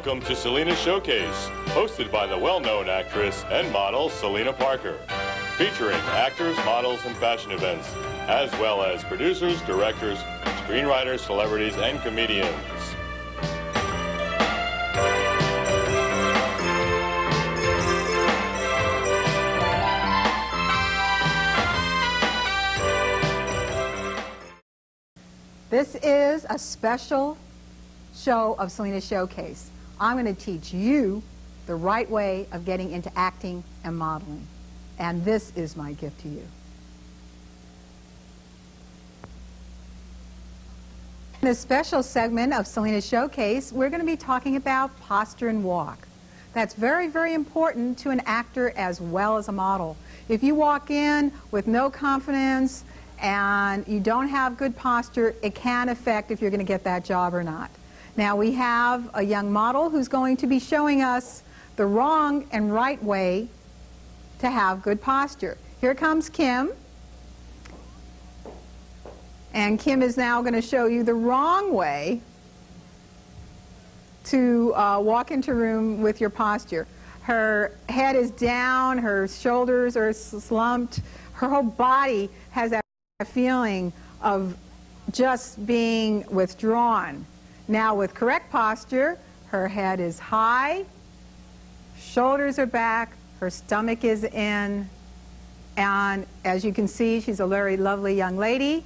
Welcome to Selena's Showcase, hosted by the well-known actress and model Selena Parker, featuring actors, models, and fashion events, as well as producers, directors, screenwriters, celebrities, and comedians. This is a special show of Selena's Showcase. I'm going to teach you the right way of getting into acting and modeling. And this is my gift to you. In this special segment of Selena's Showcase, we're going to be talking about posture and walk. That's very, very important to an actor as well as a model. If you walk in with no confidence and you don't have good posture, it can affect if you're going to get that job or not. Now we have a young model who's going to be showing us the wrong and right way to have good posture. Here comes Kim. And Kim is now going to show you the wrong way to walk into a room with your posture. Her head is down, her shoulders are slumped, her whole body has that feeling of just being withdrawn. Now with correct posture, her head is high, shoulders are back, her stomach is in, and as you can see, she's a very lovely young lady,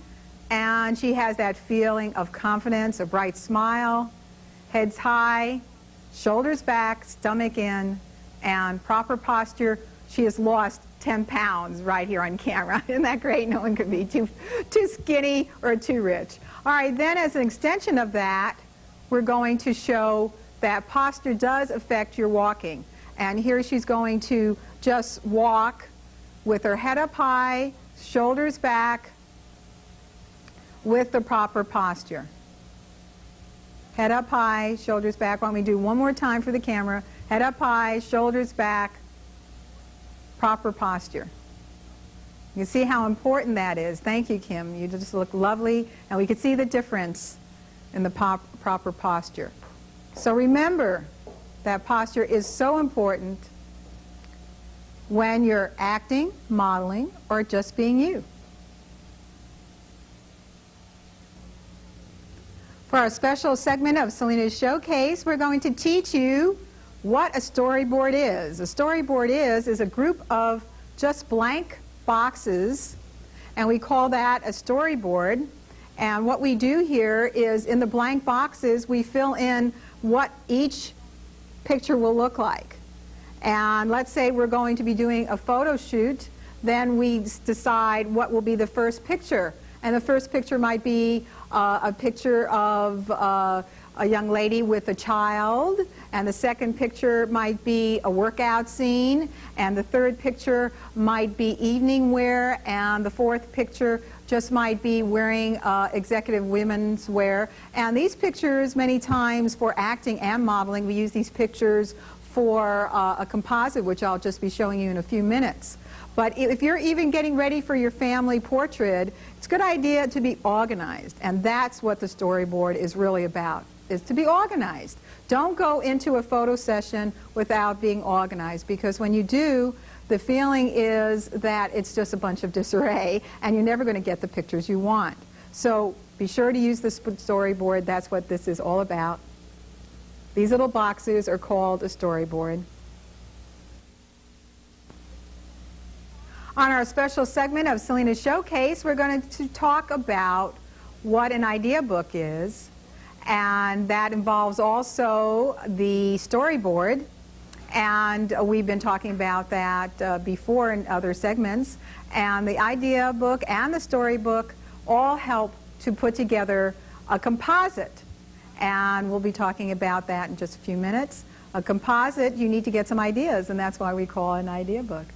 and she has that feeling of confidence, a bright smile, head's high, shoulders back, stomach in, and proper posture. She has lost 10 pounds right here on camera. Isn't that great? No one could be too skinny or too rich. All right, then as an extension of that, we're going to show that posture does affect your walking. And here she's going to just walk with her head up high, shoulders back, with the proper posture. Head up high, shoulders back. Why don't we do one more time for the camera? Head up high, shoulders back, proper posture. You can see how important that is. Thank you, Kim. You just look lovely, and we can see the difference in the proper posture. So remember that posture is so important when you're acting, modeling, or just being you. For our special segment of Selena's Showcase, we're going to teach you what a storyboard is. A storyboard is a group of just blank boxes, and we call that a storyboard. And what we do here is in the blank boxes we fill in what each picture will look like. And let's say we're going to be doing a photo shoot, then we decide what will be the first picture. And the first picture might be a picture of a young lady with a child, and the second picture might be a workout scene, and the third picture might be evening wear, and the fourth picture just might be wearing executive women's wear. And these pictures, many times for acting and modeling, we use these pictures for a composite, which I'll just be showing you in a few minutes. But if you're even getting ready for your family portrait, it's a good idea to be organized, and that's what the storyboard is really about, is to be organized. Don't go into a photo session without being organized, because when you do, the feeling is that it's just a bunch of disarray and you're never going to get the pictures you want. So be sure to use the storyboard. That's what this is all about. These little boxes are called a storyboard. On our special segment of Selena's Showcase, we're going to talk about what an idea book is, and that involves also the storyboard. And we've been talking about that before in other segments. And the idea book and the storybook all help to put together a composite. And we'll be talking about that in just a few minutes. A composite, you need to get some ideas, and that's why we call it an idea book.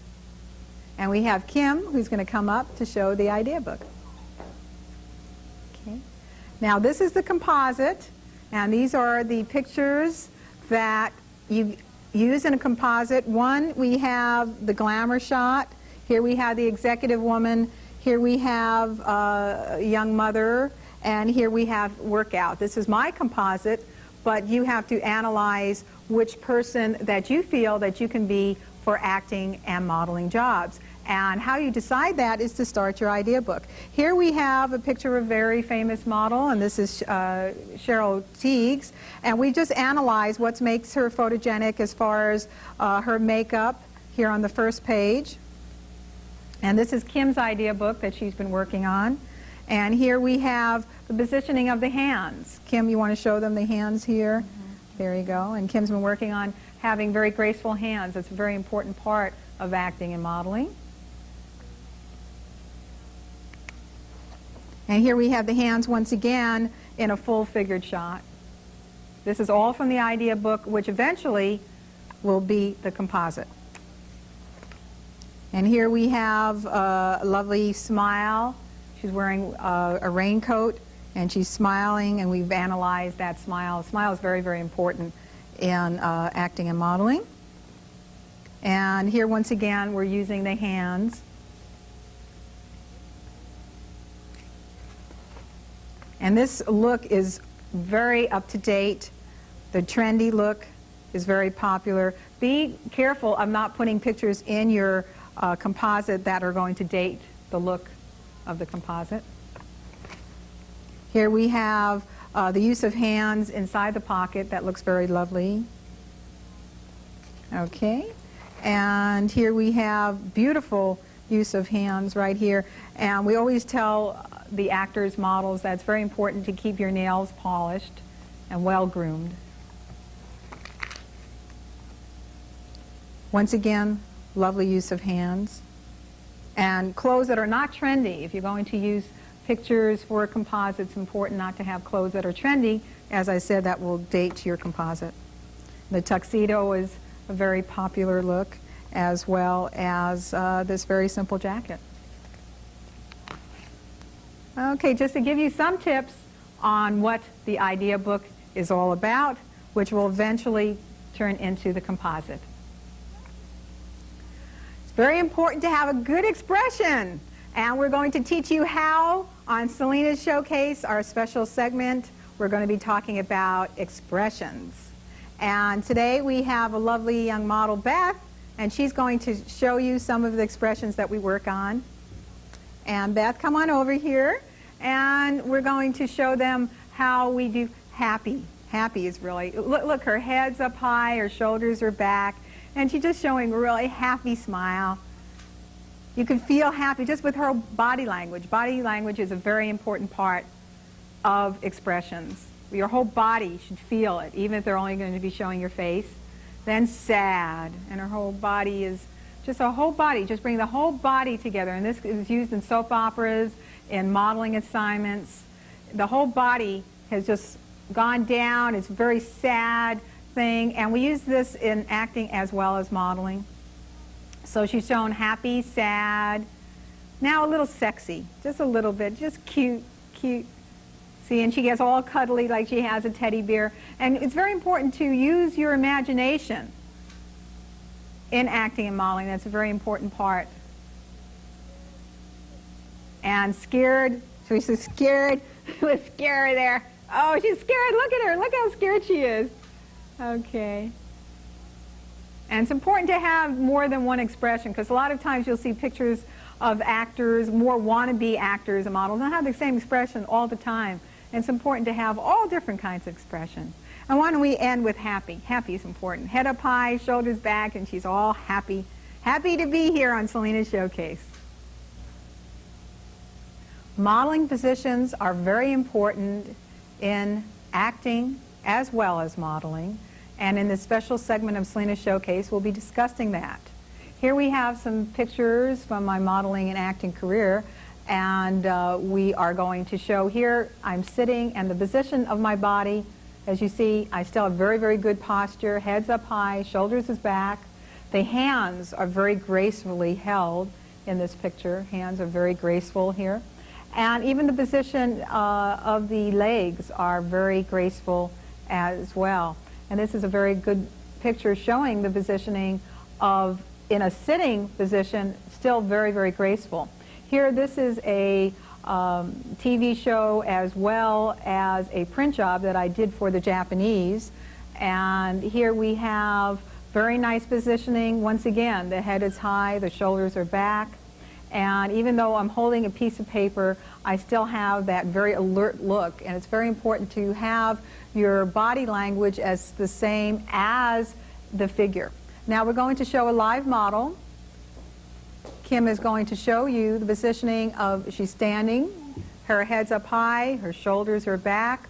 And we have Kim, who's going to come up to show the idea book. Okay. Now this is the composite, and these are the pictures that you use in a composite. One, we have the glamour shot. Here we have the executive woman. Here we have a young mother. And here we have workout. This is my composite, but you have to analyze which person that you feel that you can be for acting and modeling jobs. And how you decide that is to start your idea book. Here we have a picture of a very famous model, and this is Cheryl Teagues. And we just analyzed what makes her photogenic as far as her makeup here on the first page. And this is Kim's idea book that she's been working on. And here we have the positioning of the hands. Kim, you want to show them the hands here? Mm-hmm. There you go. And Kim's been working on having very graceful hands. It's a very important part of acting and modeling. And here we have the hands once again in a full figured shot. This is all from the idea book, which eventually will be the composite. And here we have a lovely smile. She's wearing a raincoat and she's smiling, and we've analyzed that smile. Smile is very, very important in acting and modeling. And here once again we're using the hands. And this look is very up to date. The trendy look is very popular. Be careful of not putting pictures in your composite that are going to date the look of the composite. Here we have the use of hands inside the pocket. That looks very lovely. Okay. And here we have beautiful use of hands right here. And we always tell the actors, models, that it's very important to keep your nails polished and well groomed. Once again, lovely use of hands. And clothes that are not trendy. If you're going to use pictures for a composite, it's important not to have clothes that are trendy. As I said, that will date your composite. The tuxedo is a very popular look, as well as this very simple jacket. Okay, just to give you some tips on what the idea book is all about, which will eventually turn into the composite. It's very important to have a good expression, and we're going to teach you how on Selena's Showcase, our special segment. We're going to be talking about expressions. And today we have a lovely young model, Beth, and she's going to show you some of the expressions that we work on. And Beth, come on over here. And we're going to show them how we do happy. Happy is really, look, her head's up high, her shoulders are back, and she's just showing a really happy smile. You can feel happy just with her body language. Body language is a very important part of expressions. Your whole body should feel it, even if they're only going to be showing your face. Then sad, and her whole body is just a whole body. Just bring the whole body together, and this is used in soap operas, in modeling assignments. The whole body has just gone down. It's a very sad thing, and we use this in acting as well as modeling. So she's shown happy, sad, now a little sexy, just a little bit, just cute, cute. See, and she gets all cuddly like she has a teddy bear. And it's very important to use your imagination in acting and modeling. That's a very important part. And scared, so we said scared, with scary there. Oh, she's scared, look at her, look how scared she is. Okay. And it's important to have more than one expression, because a lot of times you'll see pictures of actors, more wannabe actors and models, don't have the same expression all the time. And it's important to have all different kinds of expression. And why don't we end with happy? Happy is important. Head up high, shoulders back, and she's all happy. Happy to be here on Selena's Showcase. Modeling positions are very important in acting as well as modeling. And in this special segment of Selena's Showcase, we'll be discussing that. Here we have some pictures from my modeling and acting career. And we are going to show here, I'm sitting, and the position of my body, as you see, I still have very, very good posture, head's up high, shoulders is back. The hands are very gracefully held in this picture. Hands are very graceful here. And even the position of the legs are very graceful as well. And this is a very good picture showing the positioning of, in a sitting position, still very, very graceful. Here, this is a TV show as well as a print job that I did for the Japanese. And here we have very nice positioning. Once again, the head is high, the shoulders are back. And even though I'm holding a piece of paper, I still have that very alert look. And it's very important to have your body language as the same as the figure. Now we're going to show a live model. Kim is going to show you the positioning of, she's standing, her head's up high, her shoulders are back,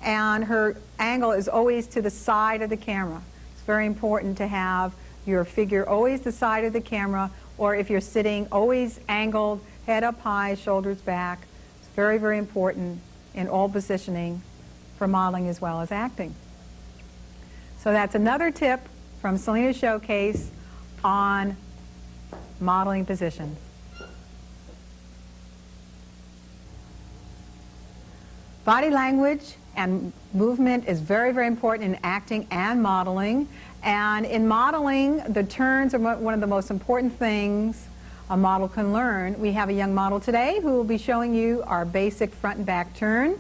and her angle is always to the side of the camera. It's very important to have your figure always the side of the camera, or if you're sitting, always angled, head up high, shoulders back. It's very, very important in all positioning for modeling as well as acting. So that's another tip from Selena's Showcase on modeling positions. Body language and movement is very, very important in acting and modeling. And in modeling, the turns are one of the most important things a model can learn. We have a young model today who will be showing you our basic front and back turn.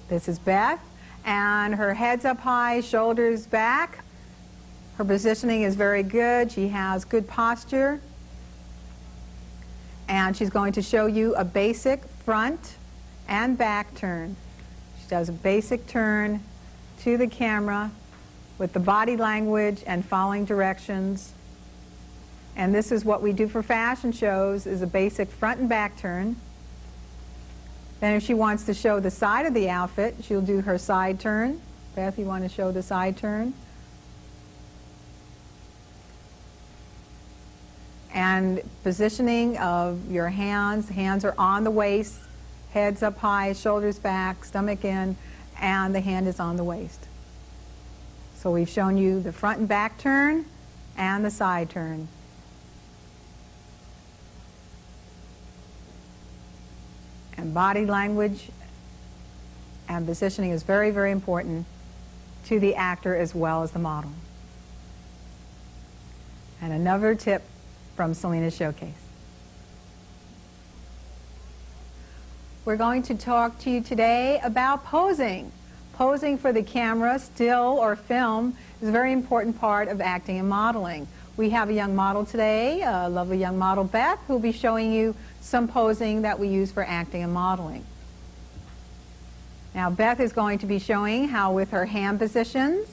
This is Beth, and her head's up high, shoulders back. Her positioning is very good. She has good posture. And she's going to show you a basic front and back turn. She does a basic turn to the camera with the body language and following directions. And this is what we do for fashion shows, is a basic front and back turn. Then if she wants to show the side of the outfit, she'll do her side turn. Beth, you want to show the side turn? And positioning of your hands. Hands are on the waist, heads up high, shoulders back, stomach in, and the hand is on the waist. So we've shown you the front and back turn and the side turn. And body language and positioning is very, very important to the actor as well as the model. And another tip from Selena's Showcase. We're going to talk to you today about posing. Posing for the camera, still or film, is a very important part of acting and modeling. We have a young model today, a lovely young model, Beth, who will be showing you some posing that we use for acting and modeling. Now, Beth is going to be showing how with her hand positions,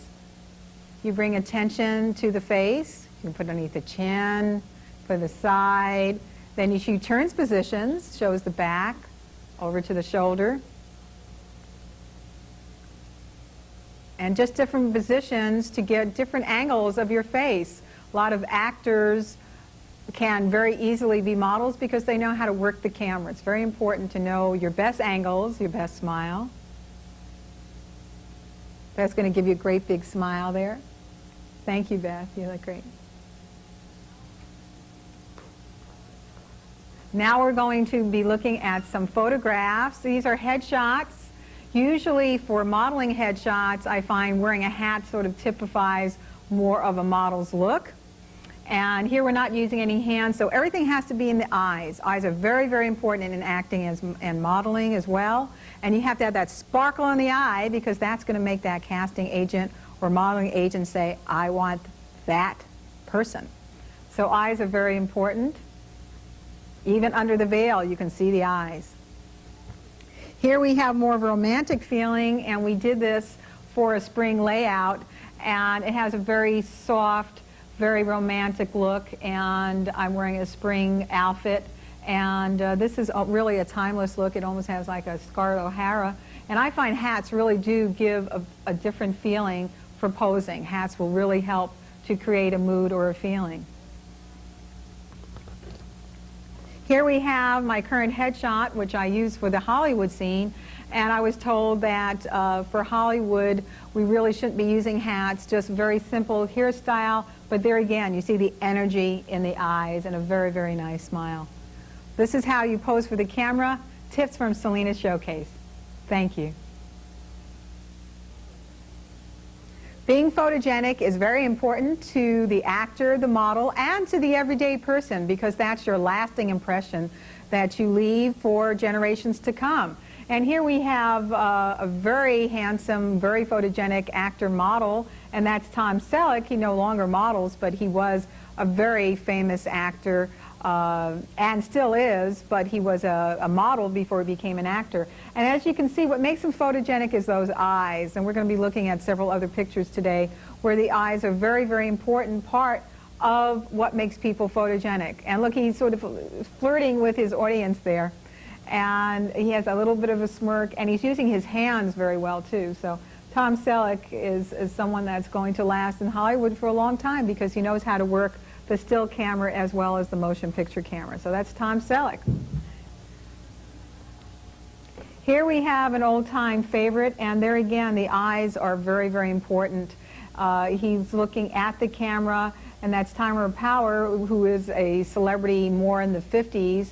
you bring attention to the face. You can put underneath the chin, for the side. Then she turns positions, shows the back, over to the shoulder. And just different positions to get different angles of your face. A lot of actors can very easily be models because they know how to work the camera. It's very important to know your best angles, your best smile. Beth's going to give you a great big smile there. Thank you, Beth. You look great. Now we're going to be looking at some photographs. These are headshots. Usually for modeling headshots, I find wearing a hat sort of typifies more of a model's look. And here we're not using any hands, so everything has to be in the eyes. Eyes are very, very important in acting and modeling as well. And you have to have that sparkle in the eye because that's going to make that casting agent or modeling agent say, I want that person. So eyes are very important. Even under the veil, you can see the eyes. Here we have more of a romantic feeling, and we did this for a spring layout, and it has a very soft, very romantic look, and I'm wearing a spring outfit, and this is really a timeless look. It almost has like a Scarlett O'Hara, and I find hats really do give a different feeling for posing. Hats will really help to create a mood or a feeling. Here we have my current headshot, which I use for the Hollywood scene, and I was told that for Hollywood, we really shouldn't be using hats, just very simple hairstyle, but there again, you see the energy in the eyes and a very, very nice smile. This is how you pose for the camera. Tips from Selena's Showcase. Thank you. Being photogenic is very important to the actor, the model, and to the everyday person because that's your lasting impression that you leave for generations to come. And here we have a very handsome, very photogenic actor model, and that's Tom Selleck. He no longer models, but he was a very famous actor, and still is, but he was a model before he became an actor. And as you can see, what makes him photogenic is those eyes, and we're going to be looking at several other pictures today where the eyes are a very, very important part of what makes people photogenic. And look, he's sort of flirting with his audience there. And he has a little bit of a smirk, and he's using his hands very well, too. So Tom Selleck is someone that's going to last in Hollywood for a long time because he knows how to work the still camera as well as the motion picture camera. So that's Tom Selleck. Here we have an old-time favorite, and there again, the eyes are very, very important. He's looking at the camera, and that's Tyler Power, who is a celebrity more in the 50s,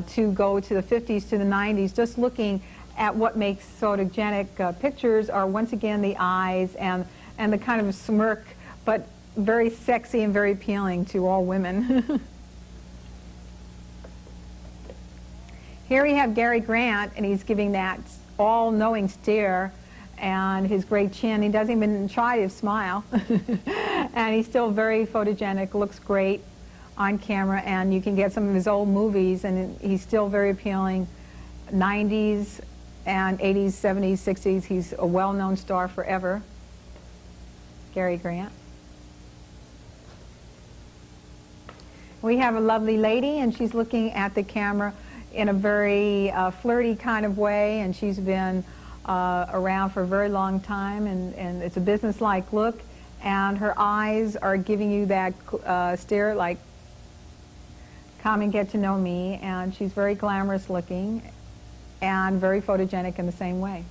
to go to the 50s to the 90s, just looking at what makes photogenic pictures are once again the eyes and the kind of smirk, but very sexy and very appealing to all women. Here we have Gary Grant, and he's giving that all-knowing stare and his great chin. He doesn't even try to smile. And he's still very photogenic, looks great on camera, and you can get some of his old movies, and he's still very appealing. 90s and 80s, 70s, 60s, he's a well-known star forever. Gary Grant. We have a lovely lady, and she's looking at the camera in a very flirty kind of way, and she's been around for a very long time, and it's a business-like look, and her eyes are giving you that stare like, come and get to know me, and she's very glamorous looking and very photogenic in the same way.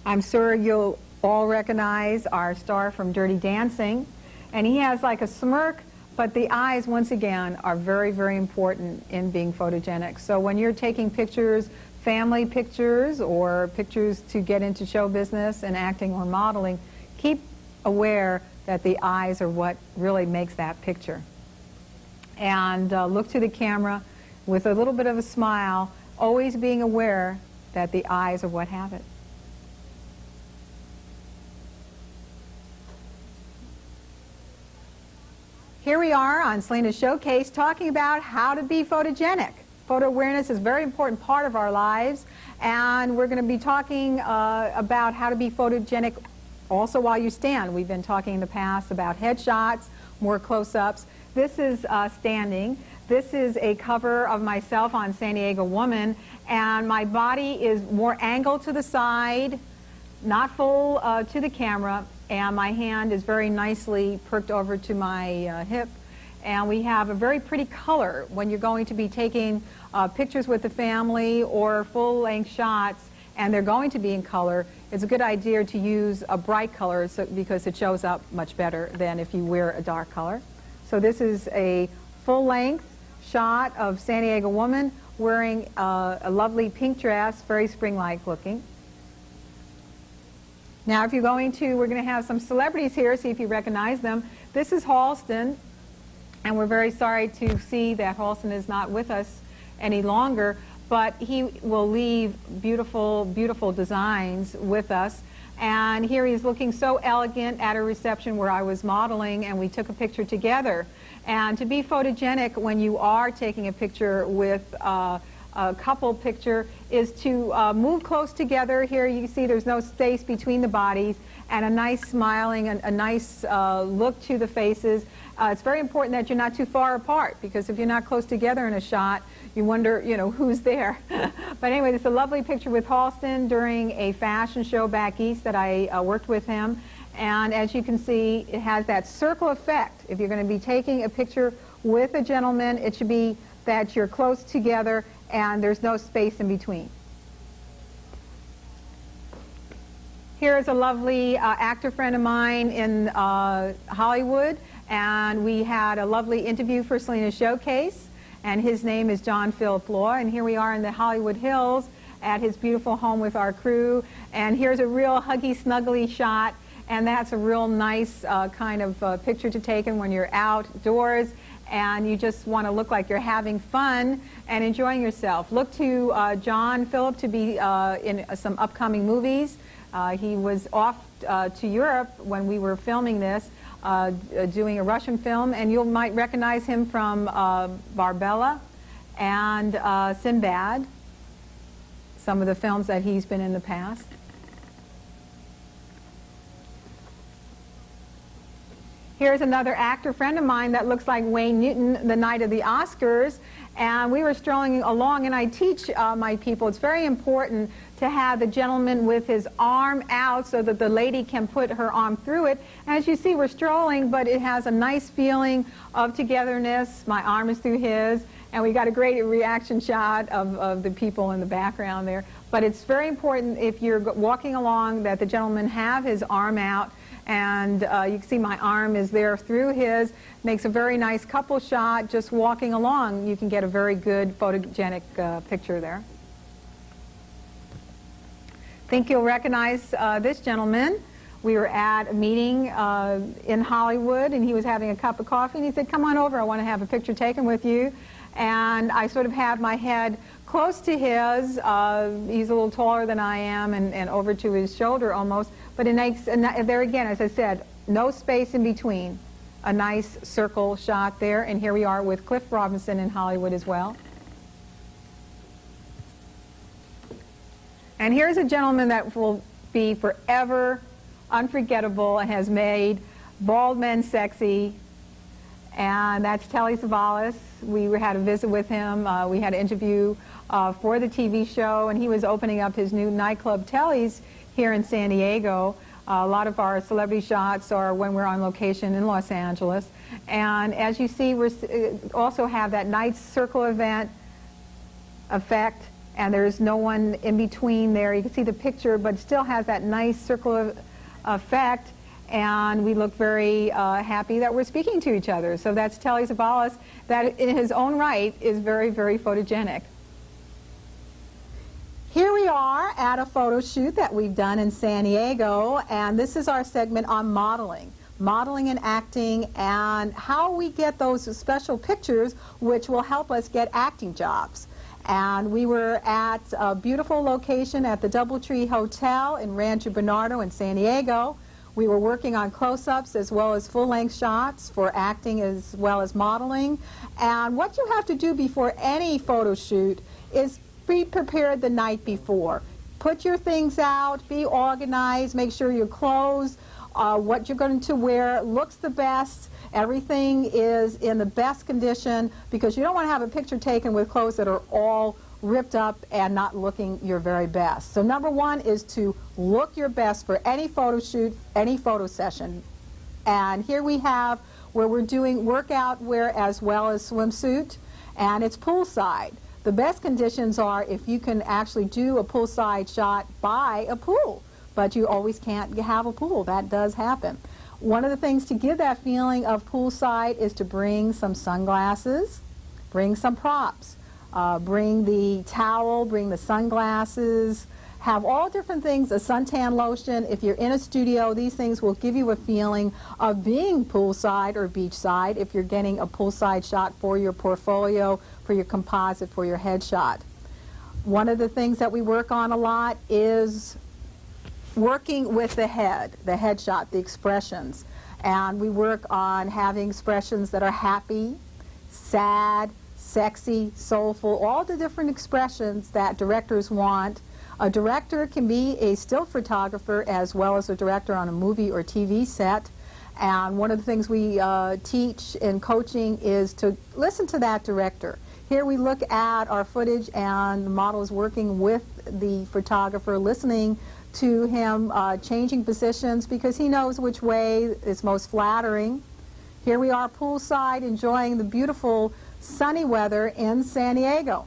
I'm sure you'll all recognize our star from Dirty Dancing, and he has like a smirk, but the eyes once again are very, very important in being photogenic. So when you're taking pictures, family pictures or pictures to get into show business and acting or modeling, keep aware that the eyes are what really makes that picture. And look to the camera with a little bit of a smile, always being aware that the eyes are what have it. Here we are on Selena's Showcase talking about how to be photogenic. Photo awareness is a very important part of our lives, and we're going to be talking about how to be photogenic also while you stand. We've been talking in the past about headshots, more close-ups. This is standing. This is a cover of myself on San Diego Woman, and my body is more angled to the side, not full to the camera, and my hand is very nicely perked over to my hip. And we have a very pretty color when you're going to be taking pictures with the family or full-length shots, and they're going to be in color. It's a good idea to use a bright color because it shows up much better than if you wear a dark color. So this is a full-length shot of San Diego Woman wearing a lovely pink dress, very spring-like looking. Now, if you're going to, we're going to have some celebrities here, see if you recognize them. This is Halston, and we're very sorry to see that Halston is not with us any longer, but he will leave beautiful, beautiful designs with us. And here he is looking so elegant at a reception where I was modeling, and we took a picture together. And to be photogenic when you are taking a picture with a couple picture is to move close together. Here you see there's no space between the bodies, and a nice smiling, a nice look to the faces. It's very important that you're not too far apart, because if you're not close together in a shot, you wonder, you know, who's there. But anyway, this is a lovely picture with Halston during a fashion show back east that I worked with him. And as you can see, it has that circle effect. If you're going to be taking a picture with a gentleman, it should be that you're close together and there's no space in between. Here's a lovely actor friend of mine in Hollywood, and we had a lovely interview for Selena's Showcase, and his name is John Philip Law, and here we are in the Hollywood Hills at his beautiful home with our crew, and here's a real huggy snuggly shot, and that's a real nice kind of picture to take when you're outdoors. and you just want to look like you're having fun and enjoying yourself. Look to John Phillip to be in some upcoming movies. He was off to Europe when we were filming this, doing a Russian film, and you might recognize him from Barbella and Sinbad, some of the films that he's been in the past. Here's another actor friend of mine that looks like Wayne Newton the night of the Oscars, and we were strolling along, and I teach my people it's very important to have the gentleman with his arm out so that the lady can put her arm through it. As you see, we're strolling, but it has a nice feeling of togetherness. My arm is through his, and we got a great reaction shot of the people in the background there. But it's very important if you're walking along that the gentleman have his arm out, and you can see my arm is there through his. Makes a very nice couple shot just walking along. You can get a very good photogenic picture there. I think you'll recognize this gentleman. We were at a meeting in Hollywood, and he was having a cup of coffee, and he said, "Come on over, I want to have a picture taken with you." And I sort of had my head close to his. He's a little taller than I am, and over to his shoulder almost. But it makes, there again, as I said, no space in between. A nice circle shot there. And here we are with Cliff Robinson in Hollywood as well. And here's a gentleman that will be forever unforgettable and has made bald men sexy. And that's Telly Savalas. We had a visit with him. We had an interview for the TV show, and he was opening up his new nightclub, Telly's, here in San Diego. A lot of our celebrity shots are when we're on location in Los Angeles. And as you see, we also have that nice circle event effect, and there's no one in between there. You can see the picture, but it still has that nice circle effect. And we look very happy that we're speaking to each other. So that's Telly Savalas, that in his own right is very, very photogenic. Here we are at a photo shoot that we've done in San Diego, and this is our segment on modeling and acting, and how we get those special pictures which will help us get acting jobs. And we were at a beautiful location at the Doubletree Hotel in Rancho Bernardo in San Diego. We were working on close-ups as well as full-length shots for acting as well as modeling. And what you have to do before any photo shoot is be prepared the night before. Put your things out, be organized, make sure your clothes, what you're going to wear looks the best. Everything is in the best condition, because you don't want to have a picture taken with clothes that are all ripped up and not looking your very best. So number one is to look your best for any photo shoot, any photo session. And here we have where we're doing workout wear as well as swimsuit, and it's poolside. The best conditions are if you can actually do a poolside shot by a pool, but you always can't have a pool. That does happen. One of the things to give that feeling of poolside is to bring some sunglasses, bring some props. Bring the towel, bring the sunglasses, have all different things, a suntan lotion. If you're in a studio, these things will give you a feeling of being poolside or beachside if you're getting a poolside shot for your portfolio, for your composite, for your headshot. One of the things that we work on a lot is working with the headshot, the expressions. And we work on having expressions that are happy, sad, sexy, soulful, all the different expressions that directors want. A director can be a still photographer as well as a director on a movie or TV set. And one of the things we teach in coaching is to listen to that director. Here we look at our footage and the model is working with the photographer, listening to him, changing positions because he knows which way is most flattering. Here we are poolside enjoying the beautiful sunny weather in San Diego.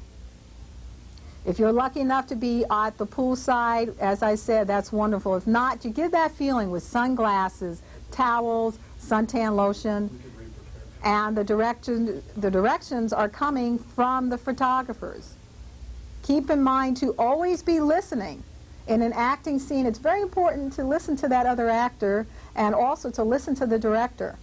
If you're lucky enough to be at the poolside, as I said, that's wonderful. If not, you get that feeling with sunglasses, towels, suntan lotion, and the directions are coming from the photographers. Keep in mind to always be listening. In an acting scene, it's very important to listen to that other actor and also to listen to the director.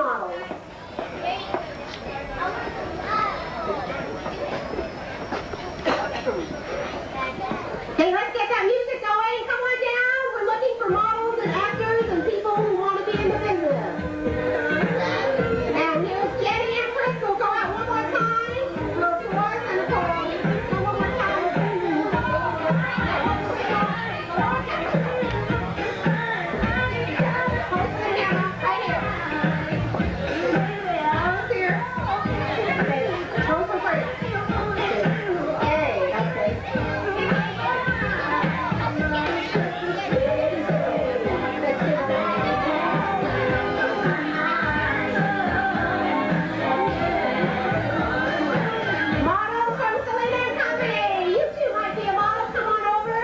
models. Okay, let's get that music going. Come on down. We're looking for models and actors and people who want to be in the business. And here's Jenny and Chris. We'll go out one more time. For Florence and Nicole. Go one more time. Right here. Here. Go for free. Hey, okay. Models from Selena and Company. You two might be a model. Come on over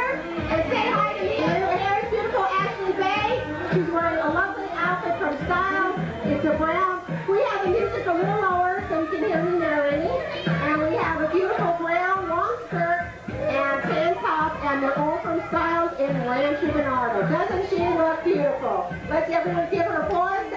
and say hi to me. Here's beautiful Ashley Bay. She's wearing a lovely outfit from Style. It's a brown. We have the music a little lower so you can hear me narrating. And we have a beautiful brown long skirt and tan top, and they're all from Styles in Rancho Bernardo. Doesn't she look beautiful? Let's everyone give her applause.